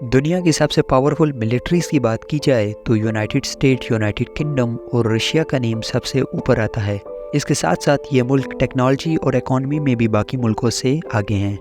دنیا کی سب سے پاورفل ملٹریز کی بات کی جائے تو یونائٹڈ اسٹیٹ، یونائٹڈ کنگڈم اور رشیا کا نیم سب سے اوپر آتا ہے۔ اس کے ساتھ ساتھ یہ ملک ٹیکنالوجی اور اکانومی میں بھی باقی ملکوں سے آگے ہیں۔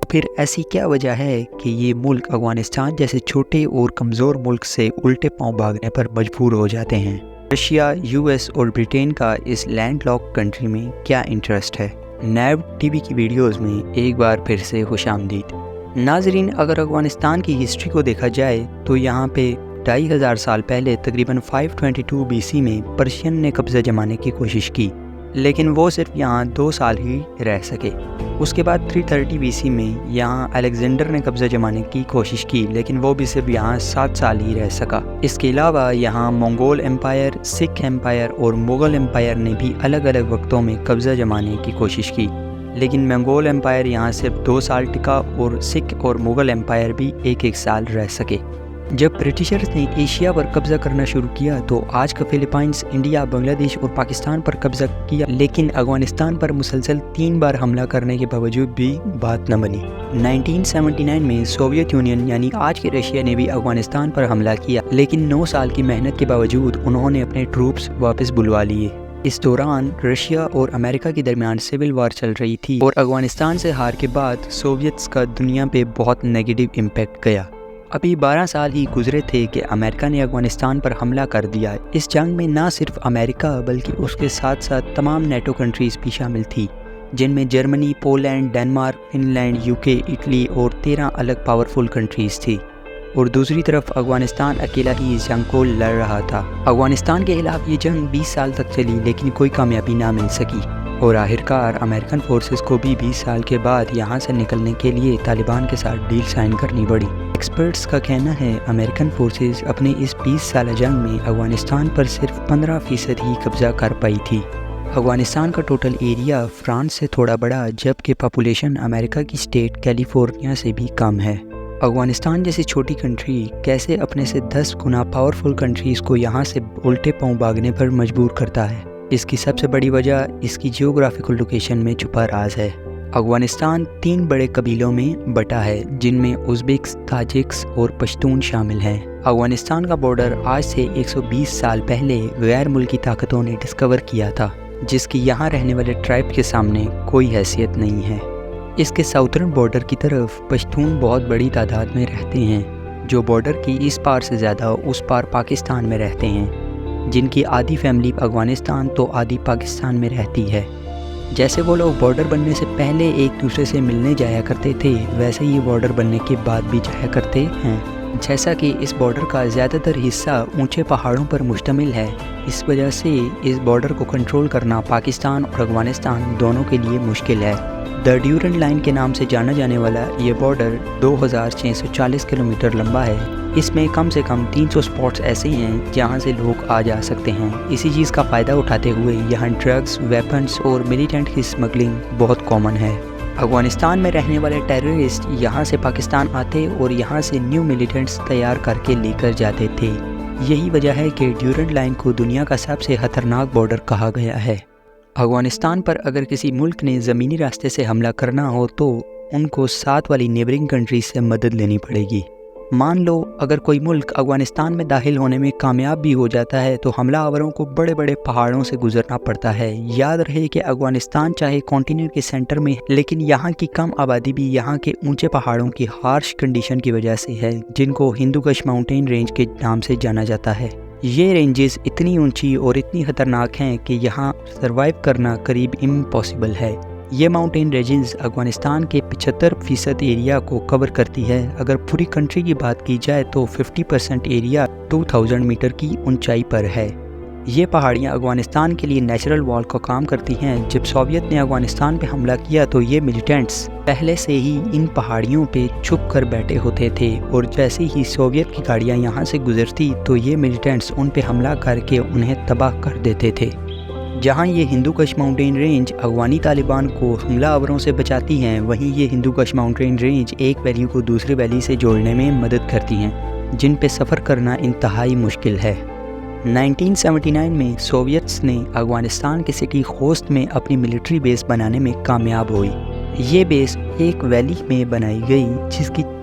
پھر ایسی کیا وجہ ہے کہ یہ ملک افغانستان جیسے چھوٹے اور کمزور ملک سے الٹے پاؤں بھاگنے پر مجبور ہو جاتے ہیں؟ رشیا، یو ایس اور برٹین کا اس لینڈ لاک کنٹری میں کیا انٹرسٹ ہے؟ نیب ٹی وی کی ویڈیوز میں ایک بار پھر سے خوش آمدید۔ ناظرین، اگر افغانستان کی ہسٹری کو دیکھا جائے تو یہاں پہ 2500 سال پہلے تقریباً 522 BC میں پرشین نے قبضہ جمانے کی کوشش کی، لیکن وہ صرف یہاں 2 سال ہی رہ سکے۔ اس کے بعد 330 BC میں یہاں الیگزینڈر نے قبضہ جمانے کی کوشش کی، لیکن وہ بھی صرف یہاں 7 سال ہی رہ سکا۔ اس کے علاوہ یہاں منگول امپائر، سکھ امپائر اور مغل امپائر نے بھی الگ الگ وقتوں میں قبضہ جمانے کی کوشش کی، لیکن منگول امپائر یہاں صرف 2 سال ٹکا اور سکھ اور مغل امپائر بھی 1 سال رہ سکے۔ جب برٹشرز نے ایشیا پر قبضہ کرنا شروع کیا تو آج کا فلپائنز، انڈیا، بنگلہ دیش اور پاکستان پر قبضہ کیا، لیکن افغانستان پر مسلسل 3 بار حملہ کرنے کے باوجود بھی بات نہ بنی۔ 1979 میں سوویت یونین یعنی آج کے رشیا نے بھی افغانستان پر حملہ کیا، لیکن 9 سال کی محنت کے باوجود انہوں نے اپنے ٹروپس واپس بلوا لیے۔ اس دوران رشیا اور امریکہ کے درمیان سول وار چل رہی تھی اور افغانستان سے ہار کے بعد سوویتس کا دنیا پہ بہت نیگیٹو امپیکٹ گیا۔ ابھی 12 سال ہی گزرے تھے کہ امریکہ نے افغانستان پر حملہ کر دیا۔ اس جنگ میں نہ صرف امریکہ بلکہ اس کے ساتھ ساتھ تمام نیٹو کنٹریز بھی شامل تھی، جن میں Germany, Poland, Denmark, Finland, UK، Italy اور 13 الگ پاورفل کنٹریز تھی، اور دوسری طرف افغانستان اکیلا ہی اس جنگ کو لڑ رہا تھا۔ افغانستان کے خلاف یہ جنگ 20 سال تک چلی، لیکن کوئی کامیابی نہ مل سکی، اور آخرکار امریکن فورسز کو بھی 20 سال کے بعد یہاں سے نکلنے کے لیے طالبان کے ساتھ ڈیل سائن کرنی پڑی۔ ایکسپرٹس کا کہنا ہے امریکن فورسز اپنی اس 20 سالہ جنگ میں افغانستان پر صرف 15% ہی قبضہ کر پائی تھی۔ افغانستان کا ٹوٹل ایریا فرانس سے تھوڑا بڑا، جبکہ پاپولیشن امریکہ کی اسٹیٹ کیلیفورنیا سے بھی کم ہے۔ افغانستان جیسی چھوٹی کنٹری کیسے اپنے سے 10 گنا پاورفل کنٹریز کو یہاں سے الٹے پاؤں بھاگنے پر مجبور کرتا ہے؟ اس کی سب سے بڑی وجہ اس کی جیوگرافیکل لوکیشن میں چھپا راز ہے۔ افغانستان 3 بڑے قبیلوں میں بٹا ہے، جن میں ازبکس، تاجکس اور پشتون شامل ہیں۔ افغانستان کا بارڈر آج سے 120 سال پہلے غیر ملکی طاقتوں نے ڈسکور کیا تھا، جس کی یہاں رہنے والے ٹرائب کے سامنے کوئی حیثیت نہیں ہے۔ اس کے ساؤترن بارڈر کی طرف پشتون بہت بڑی تعداد میں رہتے ہیں، جو بارڈر کی اس پار سے زیادہ اس پار پاکستان میں رہتے ہیں، جن کی آدھی فیملی افغانستان تو آدھی پاکستان میں رہتی ہے۔ جیسے وہ لوگ بارڈر بننے سے پہلے ایک دوسرے سے ملنے جایا کرتے تھے، ویسے ہی بارڈر بننے کے بعد بھی جایا کرتے ہیں۔ جیسا کہ اس بارڈر کا زیادہ تر حصہ اونچے پہاڑوں پر مشتمل ہے، اس وجہ سے اس بارڈر کو کنٹرول کرنا پاکستان اور افغانستان دونوں کے لیے مشکل ہے۔ دی ڈیورنڈ لائن کے نام سے جانا جانے والا یہ بارڈر 2640 کلومیٹر لمبا ہے۔ اس میں کم سے کم 300 سپاٹس ایسے ہیں جہاں سے لوگ آ جا سکتے ہیں۔ اسی چیز کا فائدہ اٹھاتے ہوئے یہاں ڈرگز، ویپنز اور ملیٹنٹ کی اسمگلنگ بہت کامن ہے۔ افغانستان میں رہنے والے ٹیررسٹ یہاں سے پاکستان آتے اور یہاں سے نیو ملیٹنٹس تیار کر کے لے کر جاتے تھے۔ یہی وجہ ہے کہ ڈیورنڈ لائن کو دنیا کا سب سے خطرناک بارڈر کہا گیا ہے۔ افغانستان پر اگر کسی ملک نے زمینی راستے سے حملہ کرنا ہو تو ان کو ساتھ والی نیبرنگ کنٹری سے مدد لینی پڑے گی۔ مان لو اگر کوئی ملک افغانستان میں داخل ہونے میں کامیاب بھی ہو جاتا ہے تو حملہ آوروں کو بڑے بڑے پہاڑوں سے گزرنا پڑتا ہے۔ یاد رہے کہ افغانستان چاہے کانٹیننٹ کے سینٹر میں، لیکن یہاں کی کم آبادی بھی یہاں کے اونچے پہاڑوں کی ہارش کنڈیشن کی وجہ سے ہے، جن کو ہندو کش ماؤنٹین رینج کے نام سے جانا جاتا ہے۔ یہ رینجز اتنی اونچی اور اتنی خطرناک ہیں کہ یہاں سروائیو کرنا قریب امپاسبل ہے۔ یہ ماؤنٹین رینجز افغانستان کے 75% ایریا کو کور کرتی ہے۔ اگر پوری کنٹری کی بات کی جائے تو 50% ایریا 2000 میٹر کی اونچائی پر ہے۔ یہ پہاڑیاں افغانستان کے لیے نیچرل وال کا کام کرتی ہیں۔ جب سوویت نے افغانستان پہ حملہ کیا تو یہ ملیٹنٹس پہلے سے ہی ان پہاڑیوں پہ چھپ کر بیٹھے ہوتے تھے، اور جیسے ہی سوویت کی گاڑیاں یہاں سے گزرتی تو یہ ملیٹنٹس ان پہ حملہ کر کے انہیں تباہ کر دیتے تھے۔ جہاں یہ ہندو کش ماؤنٹین رینج افغانی طالبان کو حملہ آوروں سے بچاتی ہیں، وہیں یہ ہندو کش ماؤنٹین رینج ایک ویلی کو دوسرے ویلی سے جوڑنے میں مدد کرتی ہیں، جن پہ سفر کرنا انتہائی مشکل ہے۔ 1979 میں سوویتس نے افغانستان کے سٹی خوست میں اپنی ملٹری بیس بنانے میں کامیاب ہوئی۔ یہ بیس ایک ویلی میں بنائی گئی جس کی